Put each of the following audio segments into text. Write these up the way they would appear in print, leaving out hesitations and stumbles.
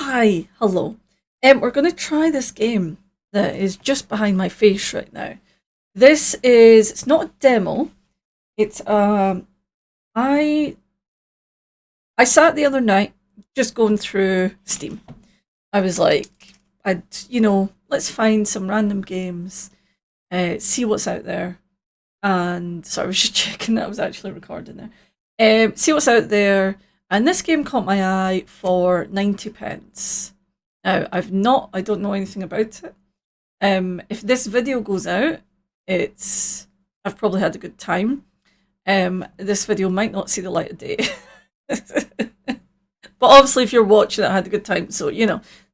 Hi, hello. We're going to try this game that is just behind my face right now. It's not a demo. It's I I sat the other night just going through Steam. I was like, let's find some random games, see what's out there. And so I was just checking that I was actually recording there. See what's out there. And this game caught my eye for 90 pence. Now, I don't know anything about it. If this video goes out, I've probably had a good time. This video might not see the light of day. But obviously if you're watching it, I had a good time. So,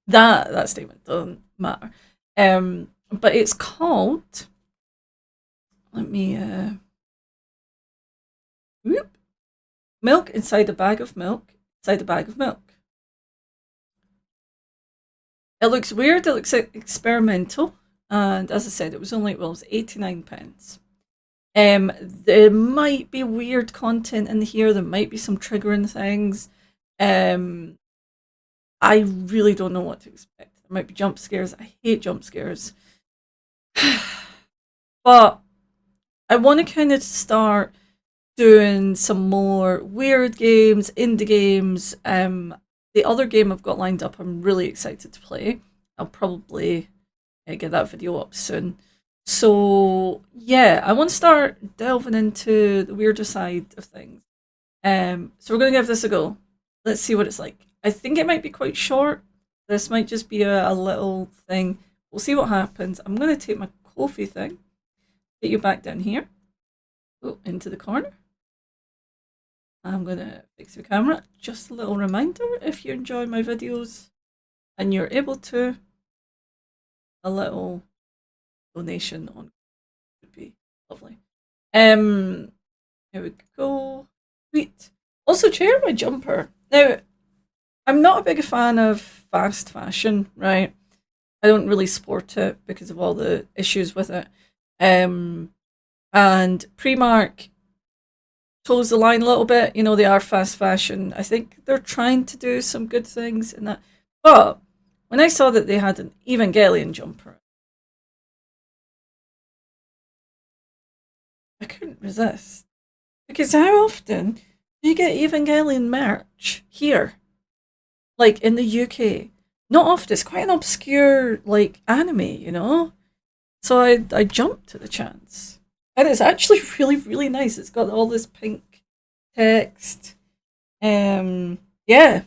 that statement doesn't matter. But it's called, let me, whoop, Milk Inside a Bag of Milk, Inside a Bag of Milk. It looks weird, it looks experimental, and as I said, it was 89 pence. There might be weird content in here, there might be some triggering things. I really don't know what to expect. There might be jump scares. I hate jump scares. But I want to kind of start doing some more weird games, indie games. The other game I've got lined up, I'm really excited to play. I'll probably get that video up soon. So yeah, I want to start delving into the weirder side of things. So we're going to give this a go. Let's see what it's like. I think it might be quite short. This might just be a little thing. We'll see what happens. I'm going to take my Ko-fi thing, get you back down here. Oh, into the corner. I'm going to fix the camera. Just a little reminder, if you enjoy my videos and you're able to, a little donation on would be lovely. Here we go. Sweet. Also, check out my jumper. Now, I'm not a big fan of fast fashion, right? I don't really sport it because of all the issues with it. And Primark toes the line a little bit. You know, they are fast fashion. I think they're trying to do some good things in that. But when I saw that they had an Evangelion jumper, I couldn't resist. Because how often do you get Evangelion merch here? Like in the UK? Not often. It's quite an obscure, like, anime, you know? So I jumped at the chance. And it's actually really, really nice. It's got all this pink text. Yeah.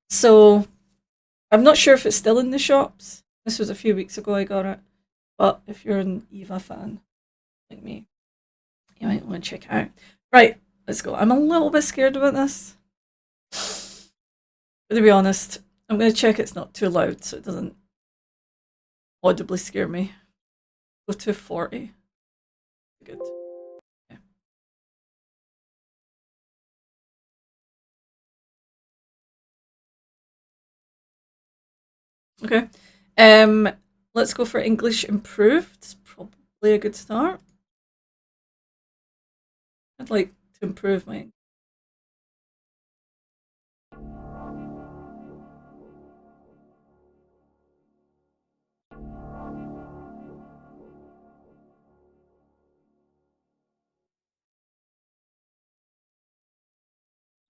So I'm not sure if it's still in the shops. This was a few weeks ago I got it. But if you're an Eva fan like me, you might want to check it out. Right, let's go. I'm a little bit scared about this. But to be honest, I'm going to check it's not too loud so it doesn't audibly scare me. Go to 40. Good. Okay. Let's go for English improved. It's probably a good start. I'd like to improve my English.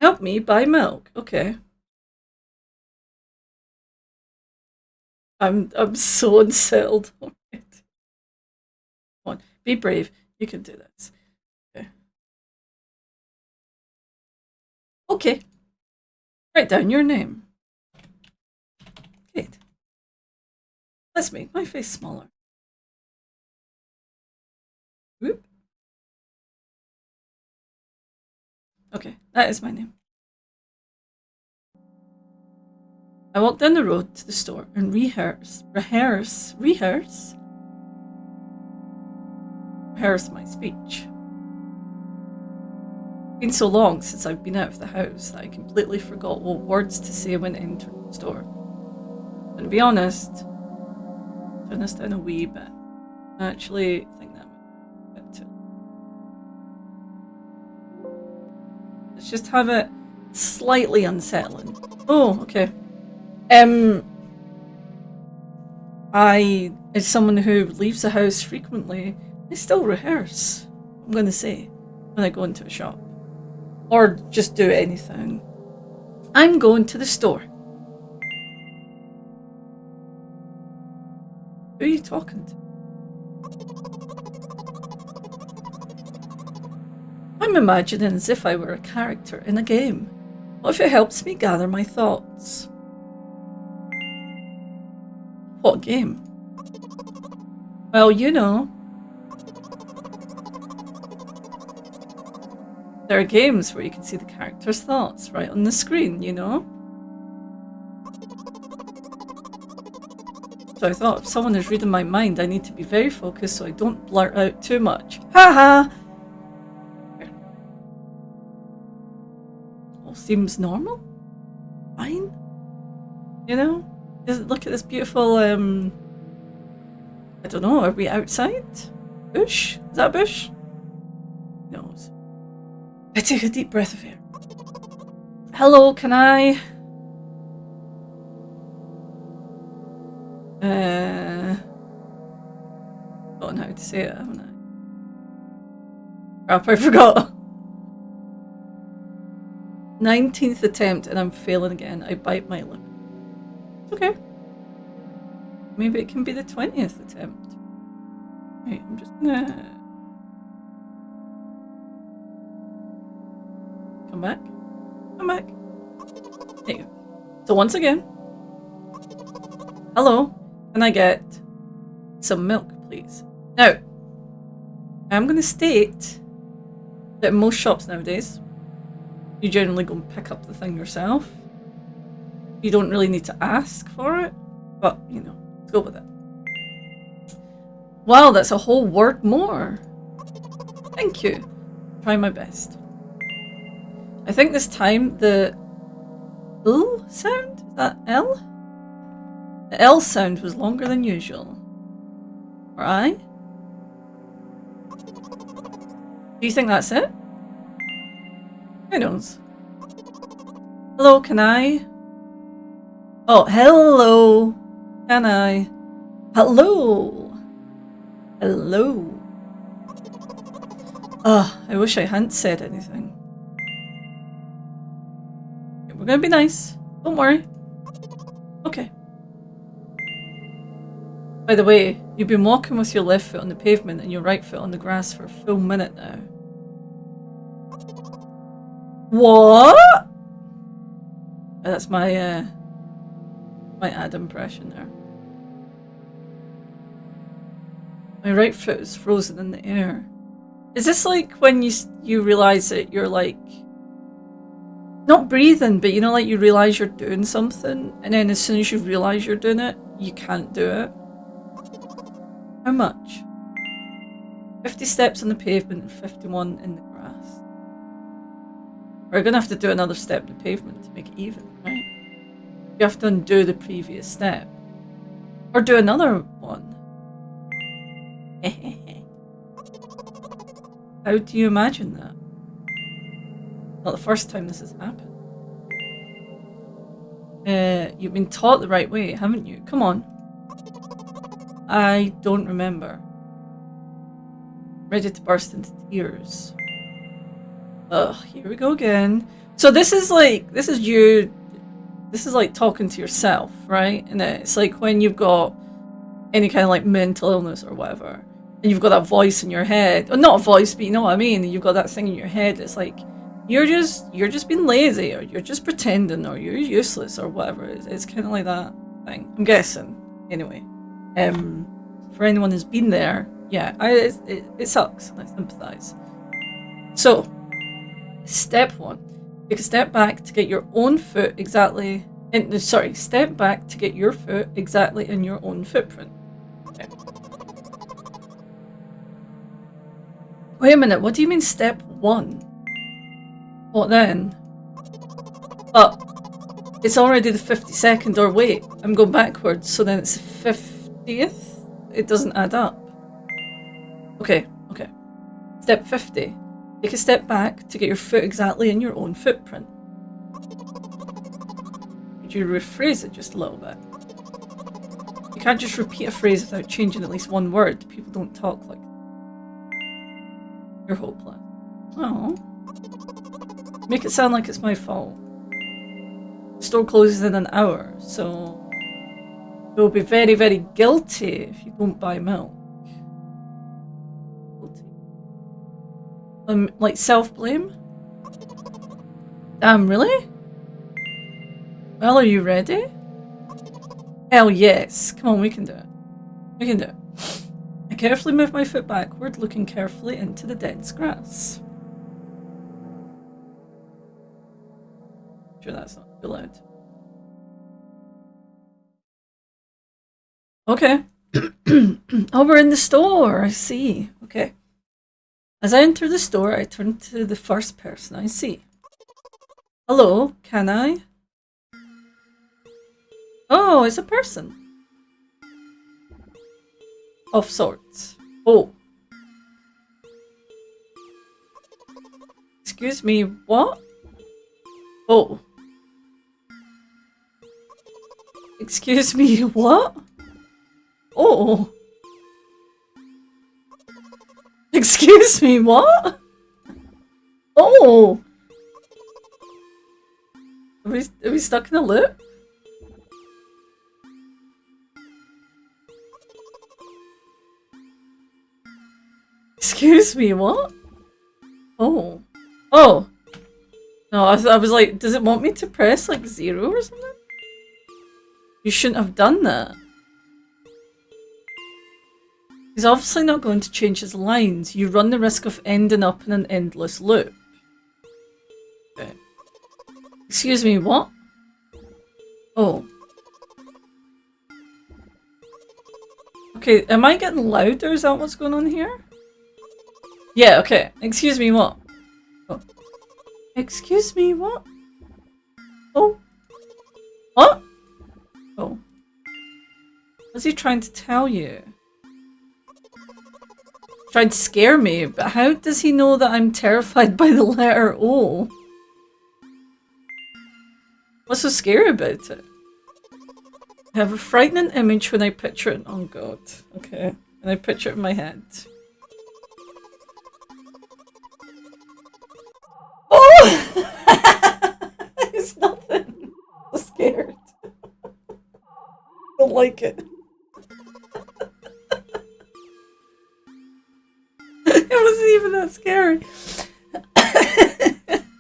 Help me buy milk. Okay. I'm so unsettled. All right. Come on, be brave. You can do this. Okay. Okay. Write down your name. Kate. Let's make my face smaller. Whoop. Okay, that is my name. I walk down the road to the store and rehearse my speech. It's been so long since I've been out of the house that I completely forgot what words to say when entering the store. And to be honest, turn this down a wee bit. I actually think that might be a bit too. Let's just have it slightly unsettling. Oh, okay. I, as someone who leaves the house frequently, I still rehearse, I'm going to say, when I go into a shop. Or just do anything. I'm going to the store. Who are you talking to? I'm imagining as if I were a character in a game. What if it helps me gather my thoughts? What game? Well, you know. There are games where you can see the character's thoughts right on the screen, you know? So I thought if someone is reading my mind, I need to be very focused so I don't blurt out too much. Haha! All seems normal? Fine? You know? Look at this beautiful, I don't know, are we outside? Bush? Is that a bush? No. I take a deep breath of air. Hello, can I? Don't know how to say it, haven't I? Crap, I forgot. 19th attempt and I'm failing again. I bite my lip. It's okay. Maybe it can be the 20th attempt. Right, I'm just gonna... Come back. Come back. There you go. So once again. Hello. Can I get some milk, please? Now, I'm going to state that in most shops nowadays, you generally go and pick up the thing yourself. You don't really need to ask for it, but, you know, let's go with it. Wow, that's a whole word more. Thank you. Try my best. I think this time the L sound? Is that L? The L sound was longer than usual. Or I? Do you think that's it? Who knows? Hello, can I? Oh, hello. Can I? Hello. Hello. I wish I hadn't said anything. We're gonna be nice. Don't worry. Okay. By the way, you've been walking with your left foot on the pavement and your right foot on the grass for a full minute now. What? That's my my ad impression there. My right foot is frozen in the air. Is this like when you realize that you're like not breathing, but you know, like you realize you're doing something, and then as soon as you realize you're doing it, you can't do it? How much? 50 steps on the pavement and 51 in the grass. We're gonna have to do another step in the pavement to make it even, right? You have to undo the previous step. Or do another one. How do you imagine that? Not the first time this has happened. You've been taught the right way, haven't you? Come on. I don't remember. Ready to burst into tears. Ugh, here we go again. So this is like talking to yourself, right? And it's like when you've got any kind of like mental illness or whatever, and you've got that voice in your head, or not a voice, but you know what I mean, and you've got that thing in your head. It's like you're just being lazy, or you're just pretending, or you're useless, or whatever. It's kind of like that thing, I'm guessing. Anyway, for anyone who's been there, yeah, it sucks, and I sympathise. So, step 1: take a step back to get your own foot exactly. Step back to get your foot exactly in your own footprint. Okay. Wait a minute, what do you mean step 1? What then? But it's already the 52nd, or wait, I'm going backwards, so then it's the 50th? It doesn't add up. Okay. Step 50. Take a step back to get your foot exactly in your own footprint. Could you rephrase it just a little bit? You can't just repeat a phrase without changing at least one word. People don't talk like that. You're hopeless. Oh. Make it sound like it's my fault. The store closes in an hour, so you'll be very, very guilty if you don't buy milk. Guilty. Like self-blame? Damn, really? Well, are you ready? Hell yes. Come on, we can do it. We can do it. I carefully move my foot backward, looking carefully into the dense grass. Sure that's not too loud. Okay. Oh, we're in the store. I see. Okay. As I enter the store, I turn to the first person I see. Hello, can I? Oh, it's a person. Of sorts. Oh. Excuse me, what? Oh. Excuse me, what? Oh. Excuse me, what? Oh. Are we stuck in a loop? Excuse me, what? Oh. Oh. No, I was like, does it want me to press like 0 or something? You shouldn't have done that. He's obviously not going to change his lines. You run the risk of ending up in an endless loop. Okay. Excuse me, what? Oh. Okay, am I getting louder? Is that what's going on here? Yeah, okay. Excuse me, what? Oh. Excuse me, what? Oh. What? Oh. What's he trying to tell you? Trying to scare me, but how does he know that I'm terrified by the letter O? What's so scary about it? I have a frightening image when I picture it. Oh god. Okay. And I picture it in my head. Oh! It's nothing. I'm scared. Don't like it. It wasn't even that scary.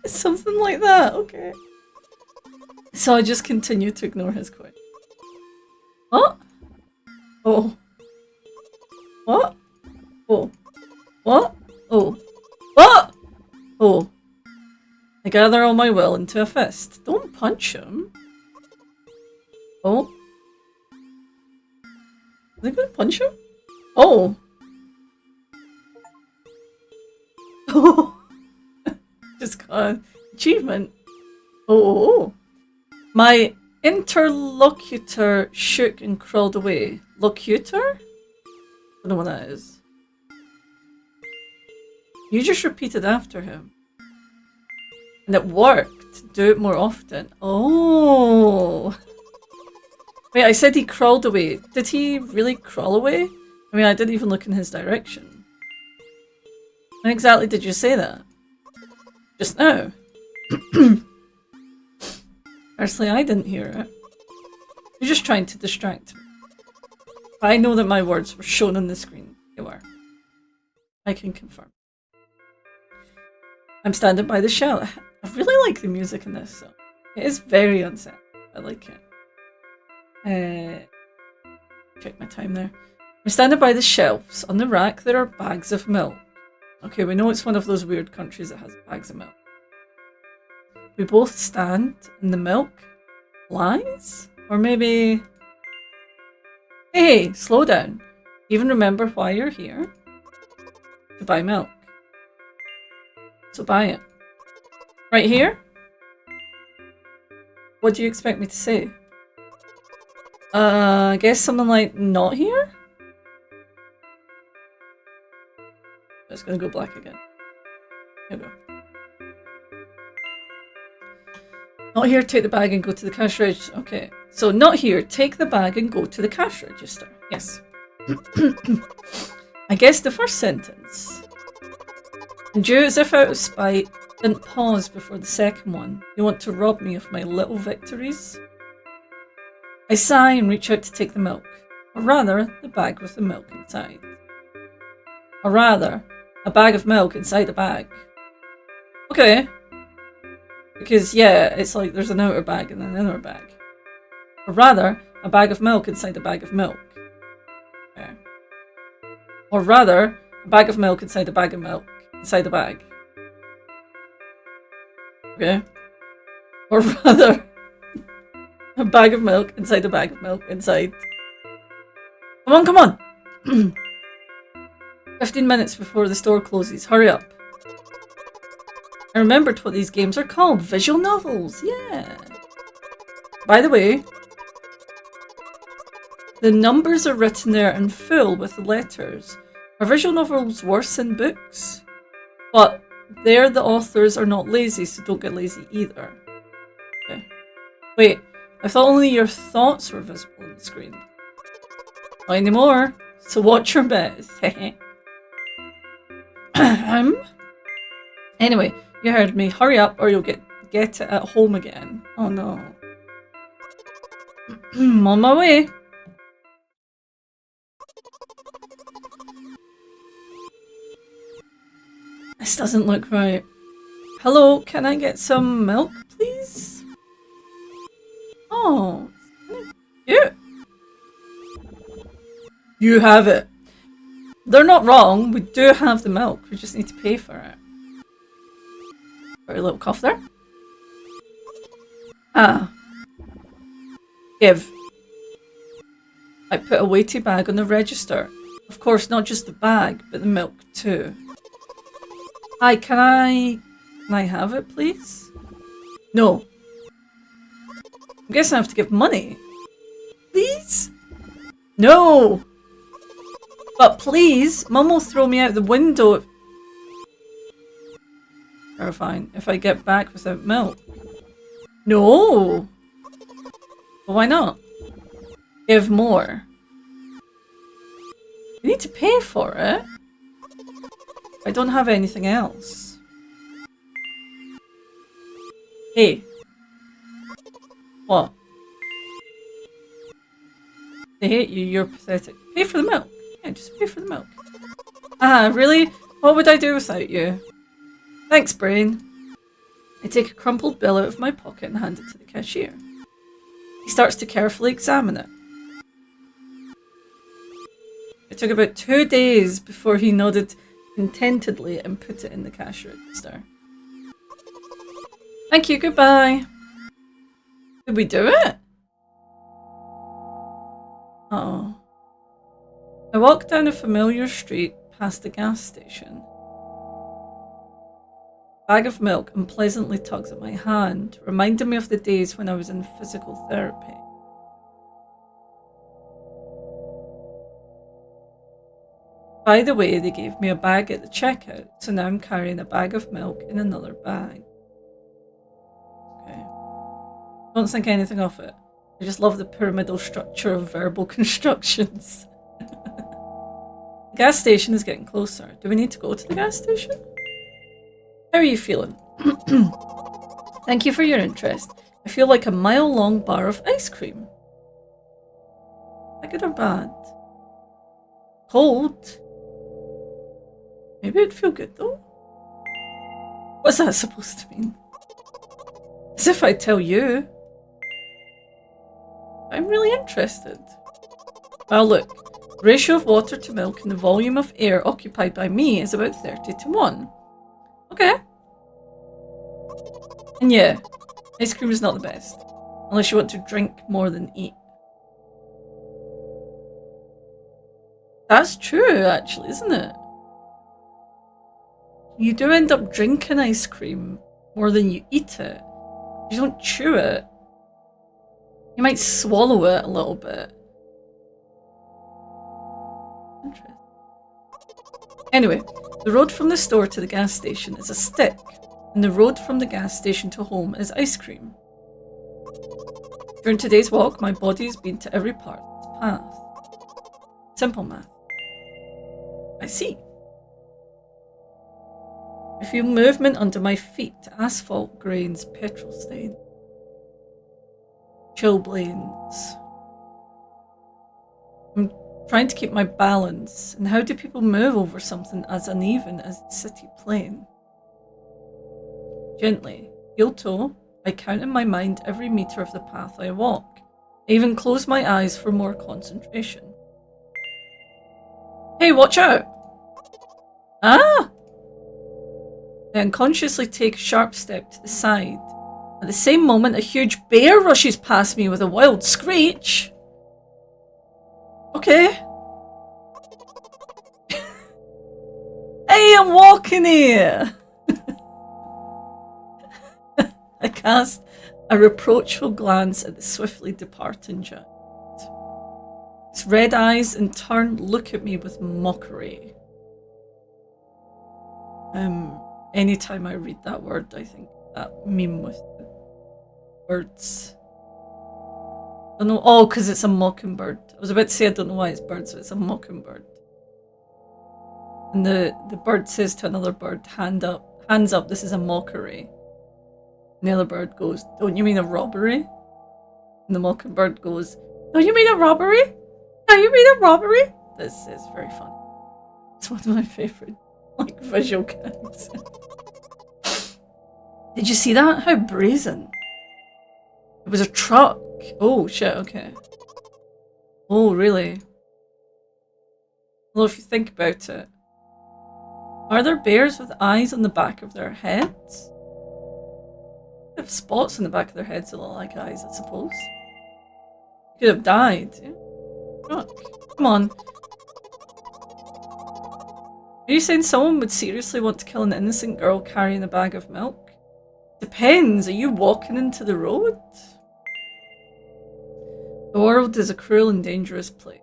Something like that, okay. So I just continue to ignore his question. What? Oh. What? Oh. What? Oh. What? Oh. I gather all my will into a fist. Don't punch him. Oh. Are they gonna punch him? Oh. Oh. Just got an achievement. Oh. My interlocutor shook and crawled away. Locutor? I don't know what that is. You just repeated after him. And it worked. Do it more often. Oh. Wait, I said he crawled away. Did he really crawl away? I mean, I didn't even look in his direction. When exactly did you say that? Just now. Personally, I didn't hear it. You're just trying to distract me. I know that my words were shown on the screen. They were. I can confirm. I'm standing by the shell. I really like the music in this song. It is very unsettling. I like it. Check my time there. I'm standing by the shelves. On the rack there are bags of milk. Okay, we know it's one of those weird countries that has bags of milk. We both stand and the milk lies? Or maybe... Hey, slow down. Even remember why you're here? To buy milk. So buy it. Right here? What do you expect me to say? I guess something like not here? It's gonna go black again. Here we go. Not here, take the bag and go to the cash register. Okay, so not here, take the bag and go to the cash register. Yes. I guess the first sentence. And you, as if out of spite, didn't pause before the second one. You want to rob me of my little victories? I sigh and reach out to take the milk. Or rather, the bag with the milk inside. Or rather, a bag of milk inside a bag. Okay. Because, yeah, it's like there's an outer bag and an inner bag. Or rather, a bag of milk inside a bag of milk. Okay. Or rather, a bag of milk inside a bag of milk inside a bag. Okay. Or rather, a bag of milk inside a bag of milk inside. Come on! 15 minutes before the store closes. Hurry up. I remembered what these games are called. Visual novels. Yeah. By the way, the numbers are written there in full with the letters. Are visual novels worse than books? But there the authors are not lazy, so don't get lazy either. Okay. Wait, I thought only your thoughts were visible on the screen. Not anymore, so watch your mouth. Anyway, you heard me. Hurry up or you'll get it at home again. Oh no. I'm on my way. This doesn't look right. Hello, can I get some milk, please? Oh, cute. You have it. They're not wrong. We do have the milk. We just need to pay for it. Got a little cough there. Ah. Give. I put a weighty bag on the register. Of course, not just the bag, but the milk too. Hi, can I have it, please? No. I'm guessing I have to give money. Please? No! But please, Mum will throw me out the window. Terrifying. If I get back without milk. No! Well, why not? Give more. You need to pay for it. I don't have anything else. Hey. What? They hate you, you're pathetic. Pay for the milk. Yeah, just pay for the milk. Ah, really? What would I do without you? Thanks, Brain. I take a crumpled bill out of my pocket and hand it to the cashier. He starts to carefully examine it. It took about 2 days before he nodded contentedly and put it in the cash register. Thank you, goodbye. Did we do it? Uh-oh. I walk down a familiar street past the gas station. A bag of milk unpleasantly tugs at my hand, reminding me of the days when I was in physical therapy. By the way, they gave me a bag at the checkout, so now I'm carrying a bag of milk in another bag. Okay. Don't think anything of it. I just love the pyramidal structure of verbal constructions. The gas station is getting closer. Do we need to go to the gas station? How are you feeling? Thank you for your interest. I feel like a mile-long bar of ice cream. Is that good or bad? Cold? Maybe it'd feel good though. What's that supposed to mean? As if I tell you. I'm really interested. Well, look. The ratio of water to milk and the volume of air occupied by me is about 30-1. Okay. And yeah, ice cream is not the best. Unless you want to drink more than eat. That's true, actually, isn't it? You do end up drinking ice cream more than you eat it. You don't chew it. You might swallow it a little bit. Interesting. Anyway, the road from the store to the gas station is a stick, and the road from the gas station to home is ice cream. During today's walk, my body's been to every part of this path. Simple math. I see. I feel movement under my feet, asphalt grains, petrol stain. Chilblains. I'm trying to keep my balance, and how do people move over something as uneven as the city plain? Gently, heel toe, I count in my mind every meter of the path I walk. I even close my eyes for more concentration. Hey, watch out! Ah! I unconsciously take a sharp step to the side. At the same moment, a huge bear rushes past me with a wild screech. Okay. Hey, I'm walking here! I cast a reproachful glance at the swiftly departing giant. Its red eyes in turn look at me with mockery. Anytime I read that word, I think that meme with the birds. I don't know. Oh, because it's a mockingbird. I was about to say I don't know why it's birds, but it's a mockingbird. And the bird says to another bird, hands up, this is a mockery. And the other bird goes, don't you mean a robbery? And the mockingbird goes, don't you mean a robbery? Don't you mean a robbery? This is very funny. It's one of my favourite visual gags. Did you see that? How brazen. It was a truck. Oh shit, okay. Oh really? Well, if you think about it. Are there bears with eyes on the back of their heads? They have spots on the back of their heads that look like eyes, I suppose. Could have died. Yeah. Truck. Come on. Are you saying someone would seriously want to kill an innocent girl carrying a bag of milk? Depends. Are you walking into the road? The world is a cruel and dangerous place.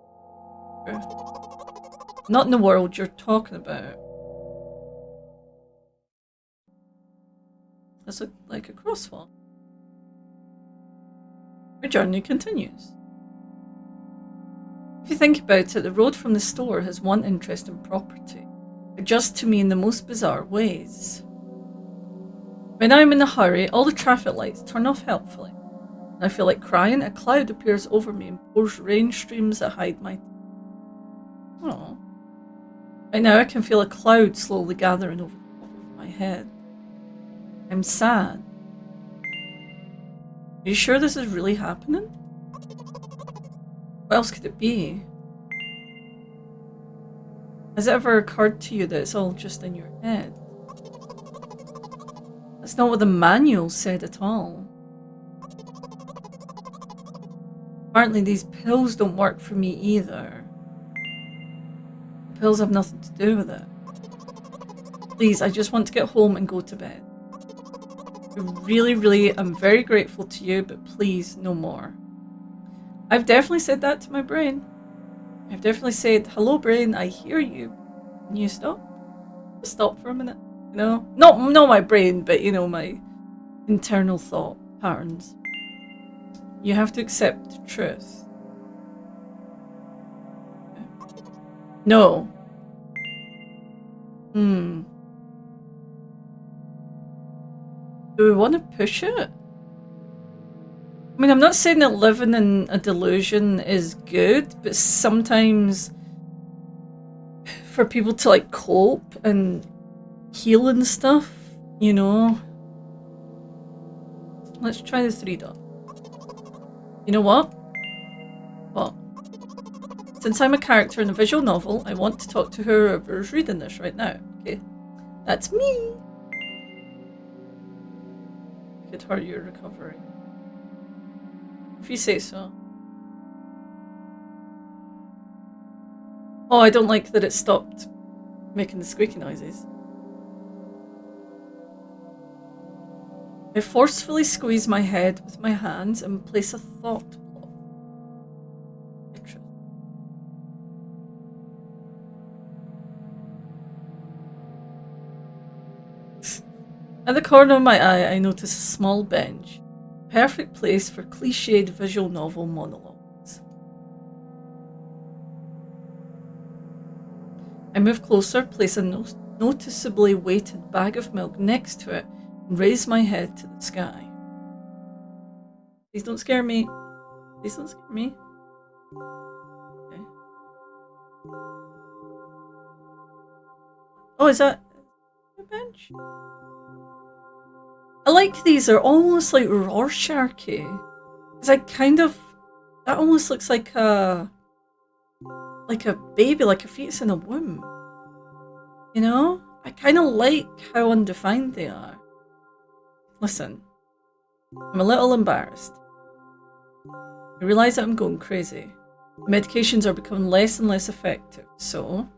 Not in the world you're talking about. That's like a crosswalk. Our journey continues. If you think about it, the road from the store has one interesting property. Adjusts to me in the most bizarre ways. When I'm in a hurry, all the traffic lights turn off helpfully. And I feel like crying, a cloud appears over me and pours rain streams that hide my... Oh. Right now I can feel a cloud slowly gathering over the top of my head. I'm sad. Are you sure this is really happening? What else could it be? Has it ever occurred to you that it's all just in your head? That's not what the manual said at all. Apparently these pills don't work for me either. The pills have nothing to do with it. Please, I just want to get home and go to bed. I really am very grateful to you, but please, no more. I've definitely said that to my brain. I've definitely said, hello brain, I hear you. Can you stop? Just stop for a minute. You know? Not my brain, but you know, my internal thought patterns. You have to accept the truth. No. Do we want to push it? I mean, I'm not saying that living in a delusion is good, but sometimes for people to like cope and heal and stuff, you know. Let's try the 3 dot. You know what? What? Since I'm a character in a visual novel, I want to talk to whoever's reading this right now. Okay. That's me. Could hurt your recovery. If you say so. Oh, I don't like that it stopped making the squeaky noises. I forcefully squeeze my head with my hands and place a thought block. At the corner of my eye, I notice a small bench. perfect place for cliched visual novel monologues. I move closer, place a noticeably weighted bag of milk next to it, and raise my head to the sky. Please don't scare me. Please don't scare me. Okay. Oh, is that a bench? I like these. They're almost like Rorschach-y. Because that almost looks like a baby, like a fetus in a womb. You know? I kind of like how undefined they are. Listen, I'm a little embarrassed. I realise that I'm going crazy. Medications are becoming less and less effective, so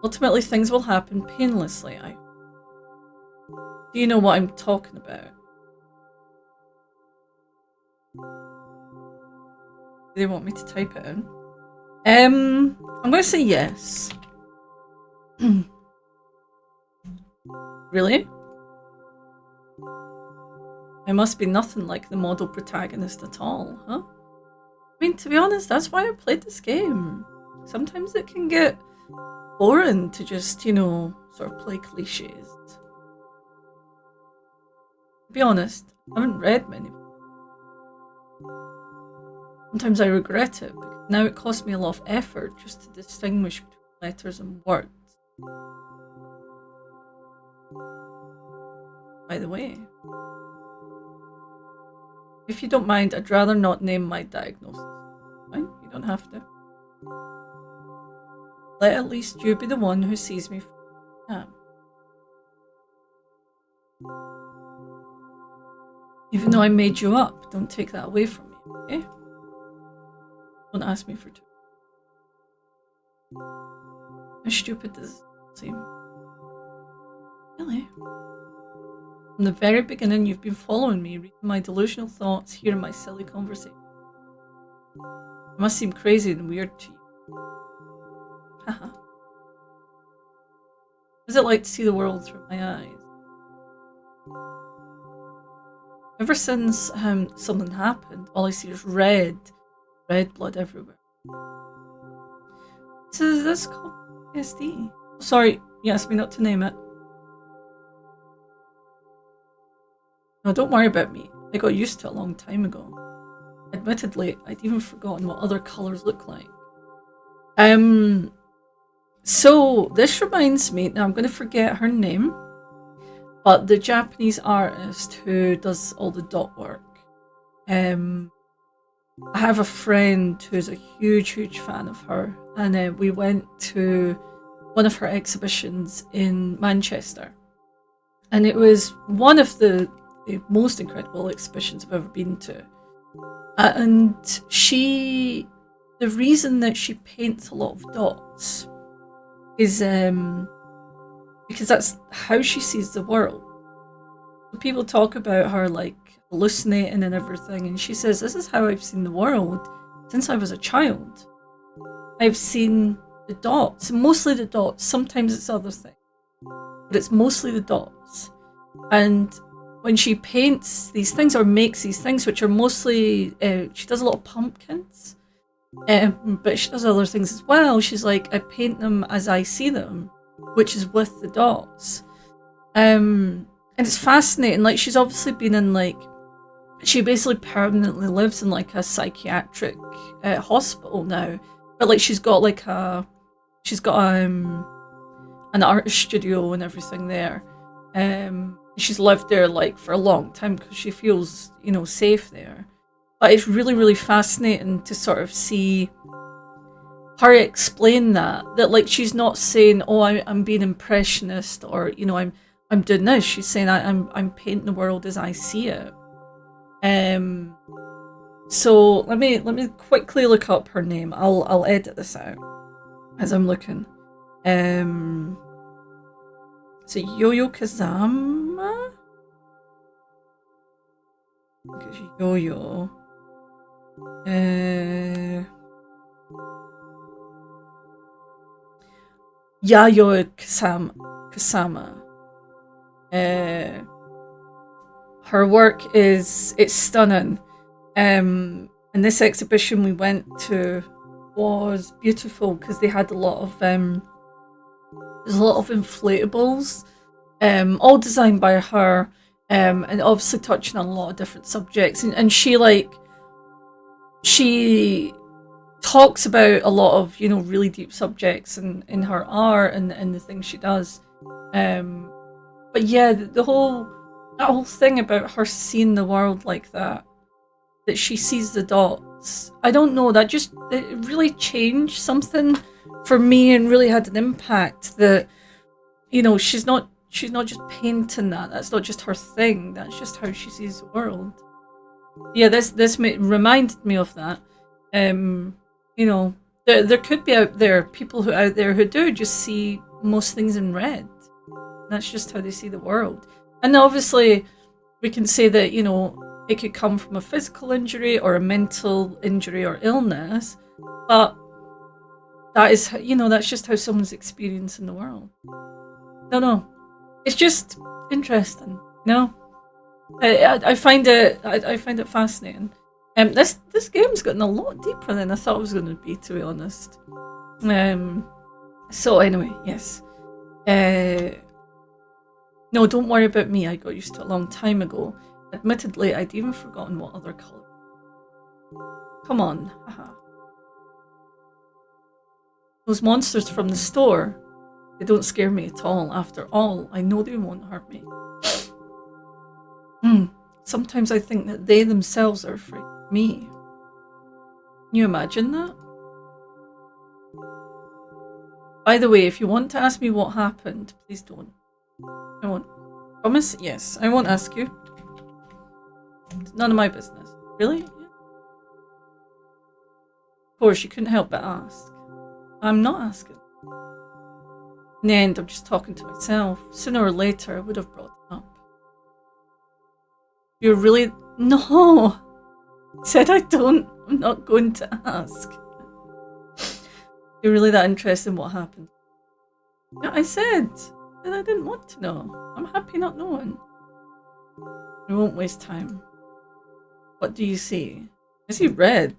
ultimately things will happen painlessly. Do you know what I'm talking about? Do they want me to type it in? I'm gonna say yes. Really? I must be nothing like the model protagonist at all, huh? I mean, to be honest, that's why I played this game. Sometimes it can get boring to just, sort of play cliches. To be honest, I haven't read many. Sometimes I regret it, because now it costs me a lot of effort just to distinguish between letters and words. By the way, if you don't mind, I'd rather not name my diagnosis. Fine, you don't have to. Let at least you be the one who sees me for who I am. Even though I made you up, don't take that away from me, okay? Don't ask me for two. How stupid does it seem? Really? From the very beginning, you've been following me, reading my delusional thoughts, hearing my silly conversation. It must seem crazy and weird to you. Haha. What is it like to see the world through my eyes? Ever since something happened, all I see is red blood everywhere. So is this called PSD? Sorry, you asked me not to name it. No, don't worry about me. I got used to it a long time ago. Admittedly, I'd even forgotten what other colours look like. So this reminds me, now I'm going to forget her name, but the Japanese artist who does all the dot work. I have a friend who's a huge fan of her, and we went to one of her exhibitions in Manchester, and it was one of the most incredible exhibitions I've ever been to. And the reason that she paints a lot of dots is because that's how she sees the world. People talk about her like hallucinating and everything, and she says, this is how I've seen the world since I was a child. I've seen the dots, mostly the dots. Sometimes it's other things, but it's mostly the dots. And when she paints these things or makes these things, which are mostly, she does a lot of pumpkins, but she does other things as well. She's like, I paint them as I see them, which is with the dots. And it's fascinating. Like, she's obviously been in like, she basically permanently lives in like a psychiatric hospital now. But like, she's got an art studio and everything there. She's lived there like for a long time because she feels, safe there. But it's really fascinating to sort of see her explain that like she's not saying, oh, I'm being impressionist, or I'm doing this. She's saying I'm painting the world as I see it. So let me quickly look up her name. I'll edit this out as I'm looking. Is it Yo-Yo Kazama? Okay, Yo-Yo. Yayoi Kusama. her work it's stunning. And this exhibition we went to was beautiful because they had a lot of there's a lot of inflatables, all designed by her, and obviously touching on a lot of different subjects. And she talks about a lot of, you know, really deep subjects in her art and the things she does. But yeah, that whole thing about her seeing the world like that she sees the dots. I don't know, it really changed something for me and really had an impact that, you know, she's not just painting that. That's not just her thing. That's just how she sees the world. Yeah, this reminded me of that. You know, there could be people out there who do just see most things in red. That's just how they see the world. And obviously, we can say that, you know, it could come from a physical injury or a mental injury or illness, but that is, you know, that's just how someone's experiencing the world. No, it's just interesting. No, I find it fascinating. This game's gotten a lot deeper than I thought it was going to be, to be honest. So anyway, yes. No, don't worry about me. I got used to it a long time ago. Admittedly, I'd even forgotten what other colour. Come on, haha. Those monsters from the store, they don't scare me at all. After all, I know they won't hurt me. Sometimes I think that they themselves are afraid of me. Can you imagine that? By the way, if you want to ask me what happened, please don't. I won't. Promise? Yes, I won't ask you. It's none of my business. Really? Yeah. Of course, you couldn't help but ask. I'm not asking. In the end, I'm just talking to myself. Sooner or later, I would have brought it up. You're really... No! I said I don't. I'm not going to ask. You're really that interested in what happened? Yeah, I said that I didn't want to know. I'm happy not knowing. We won't waste time. What do you see? I see red.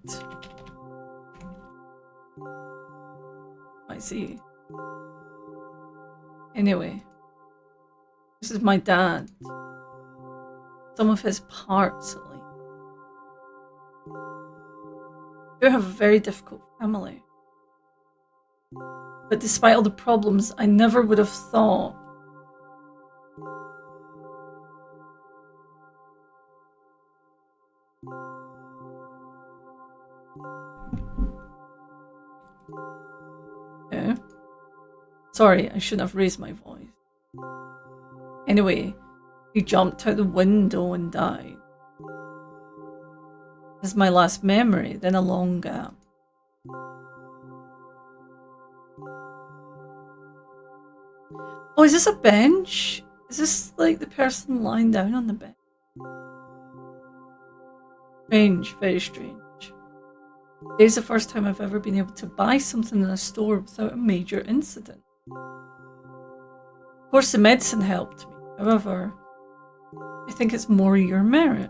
I see. Anyway, this is my dad. Some of his parts, at least. You have a very difficult family. But despite all the problems, I never would have thought. Okay. Sorry, I shouldn't have raised my voice. Anyway, he jumped out the window and died. This is my last memory, then a long gap. Oh, is this a bench? Is this like the person lying down on the bench? Strange, very strange. Today's the first time I've ever been able to buy something in a store without a major incident. Of course, the medicine helped me. However, I think it's more your merit.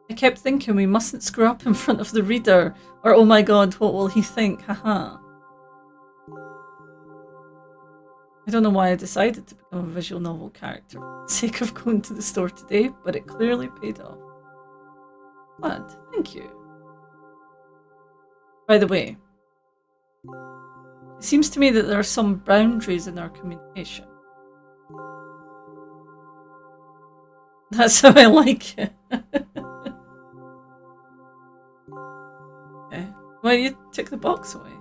I kept thinking we mustn't screw up in front of the reader, or oh my god, what will he think, haha. I don't know why I decided to become a visual novel character for the sake of going to the store today, but it clearly paid off. Glad, thank you. By the way, it seems to me that there are some boundaries in our communication. That's how I like it. Okay. Well, you took the box away.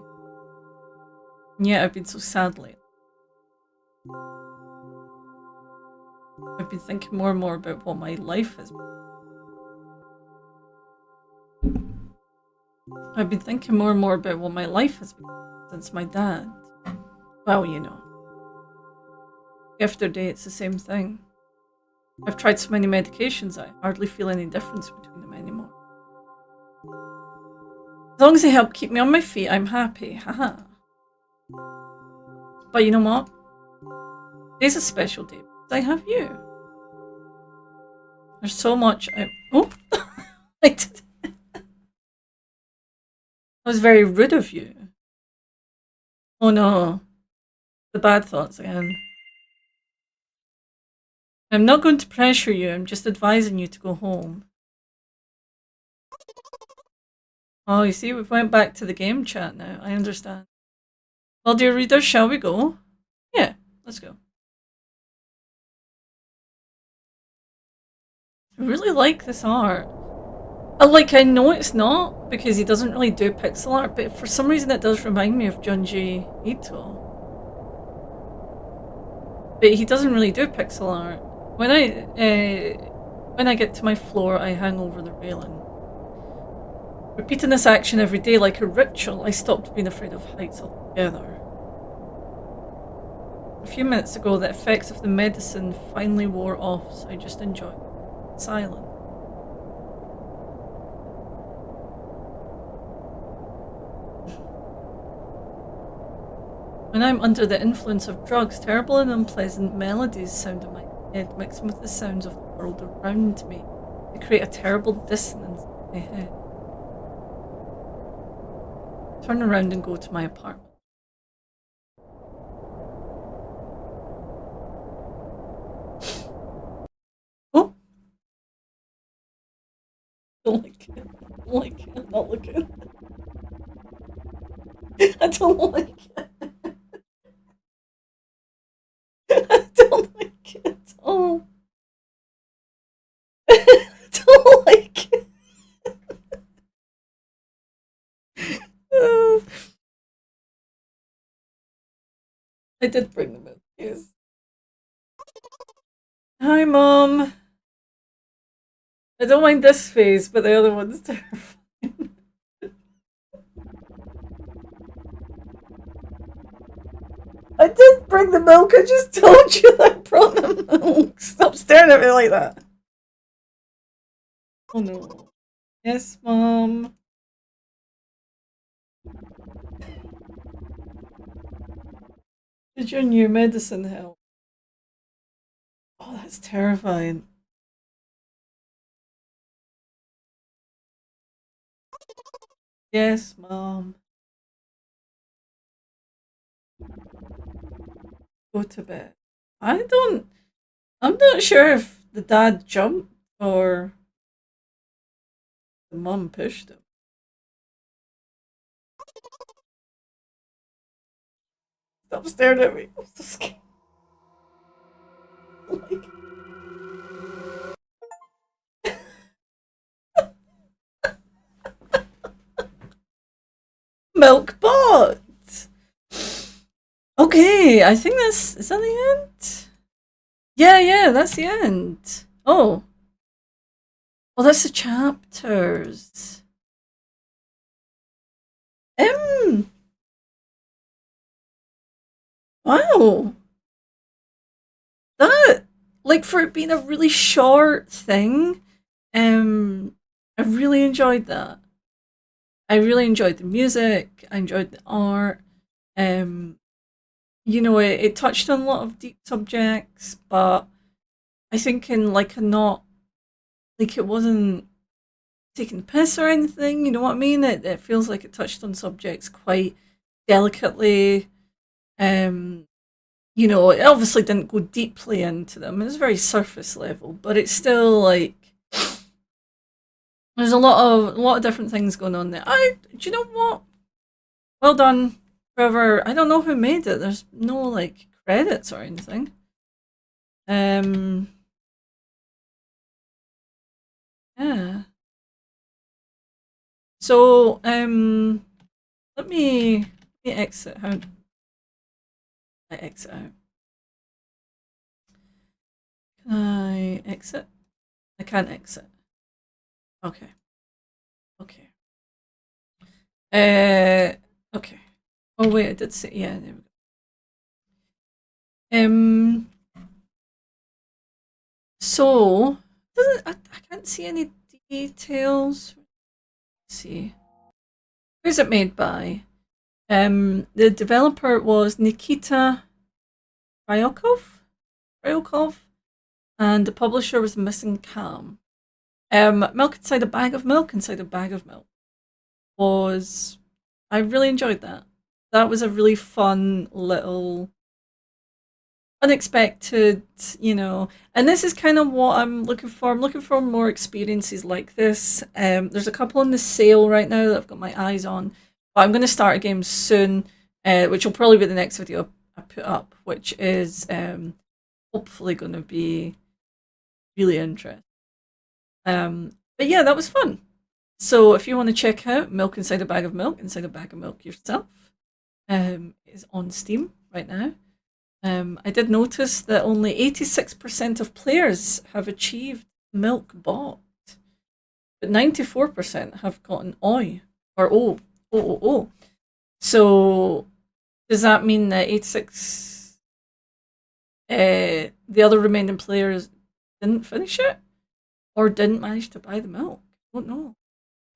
Yeah, I've been so sad lately. I've been thinking more and more about what my life has been. I've been thinking more and more about what my life has been since my dad. Well, you know. After day, it's the same thing. I've tried so many medications, I hardly feel any difference between them anymore. As long as they help keep me on my feet, I'm happy, haha. But you know what? Today's a special day because I have you. There's so much. Oh, I did. That was very rude of you. Oh no, the bad thoughts again. I'm not going to pressure you. I'm just advising you to go home. Oh, you see, we've went back to the game chat now. I understand. Well, dear reader, shall we go? Yeah, let's go. I really like this art. I know it's not, because he doesn't really do pixel art, but for some reason it does remind me of Junji Ito. But he doesn't really do pixel art. When I get to my floor, I hang over the railing. Repeating this action every day like a ritual, I stopped being afraid of heights altogether. A few minutes ago, the effects of the medicine finally wore off, so I just enjoyed silence. When I'm under the influence of drugs, terrible and unpleasant melodies sound in my head, mixing with the sounds of the world around me to create a terrible dissonance in my head. Turn around and go to my apartment. Oh! Don't like it. I don't like it. I'm not looking. I don't like it. I don't like it. Oh. I don't like it. I did bring them in. Yes. Hi, Mom. I don't mind this face, but the other one's terrifying. I did bring the milk. I just told you that I brought the milk. Stop staring at me like that. Oh no. Yes, Mom. Did your new medicine help? Oh, that's terrifying. Yes, Mom. Go to bed. I'm not sure if the dad jumped or the mum pushed him. Stop staring at me. I'm so scared. Like, milk bot. Okay, I think is that the end? Yeah, that's the end. Oh. Oh, that's the chapters. Wow. That, like, for it being a really short thing, I really enjoyed that. I really enjoyed the music, I enjoyed the art. Um, it touched on a lot of deep subjects, but I think in like a not like it wasn't taking the piss or anything, you know what I mean? It feels like it touched on subjects quite delicately. It obviously didn't go deeply into them. It was very surface level, but it's still like there's a lot of different things going on there. Do you know what? Well done, whoever. I don't know who made it. There's no like credits or anything. Yeah. So let me exit. How do I exit out? Can I exit? I can't exit. Okay. Okay. Okay. Oh wait, I did say yeah. There we go. So doesn't I can't see any details. Let's see. Who's it made by? The developer was Nikita Ryokov, and the publisher was Missing Cam. Milk Inside a Bag of Milk Inside a Bag of Milk was, I really enjoyed that. That was a really fun little unexpected, and this is kind of what I'm looking for. I'm looking for more experiences like this. There's a couple on the sale right now that I've got my eyes on, but I'm going to start a game soon, which will probably be the next video I put up, which is hopefully going to be really interesting. But yeah, that was fun. So if you want to check out Milk Inside a Bag of Milk, Inside a Bag of Milk yourself, is on Steam right now. I did notice that only 86% of players have achieved Milk Bot, but 94% have gotten OI, or O. So does that mean that 86, the other remaining players didn't finish it? Or didn't manage to buy the milk? I don't know.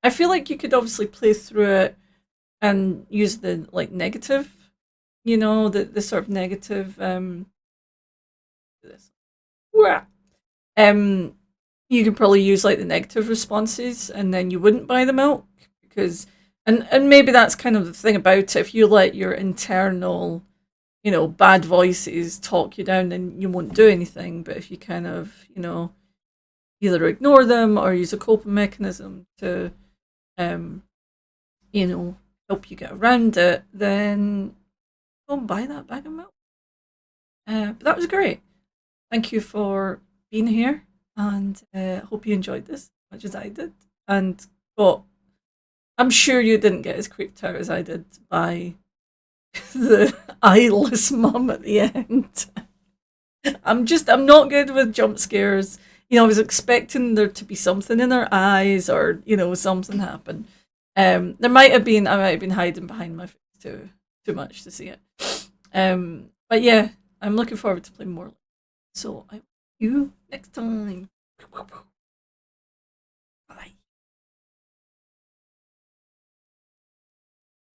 I feel like you could obviously play through it and use the negative, the sort of negative this. You could probably use like the negative responses and then you wouldn't buy the milk because and maybe that's kind of the thing about it. If you let your internal, bad voices talk you down, then you won't do anything. But if you kind of, either ignore them or use a coping mechanism to help you get around it, then go and buy that bag of milk. But that was great. Thank you for being here, and hope you enjoyed this as much as I did. And I'm sure you didn't get as creeped out as I did by the eyeless mum at the end. I'm not good with jump scares. I was expecting there to be something in her eyes or, something happen. I might have been hiding behind my face too much to see it. But yeah, I'm looking forward to playing more. So I see you next time. Bye.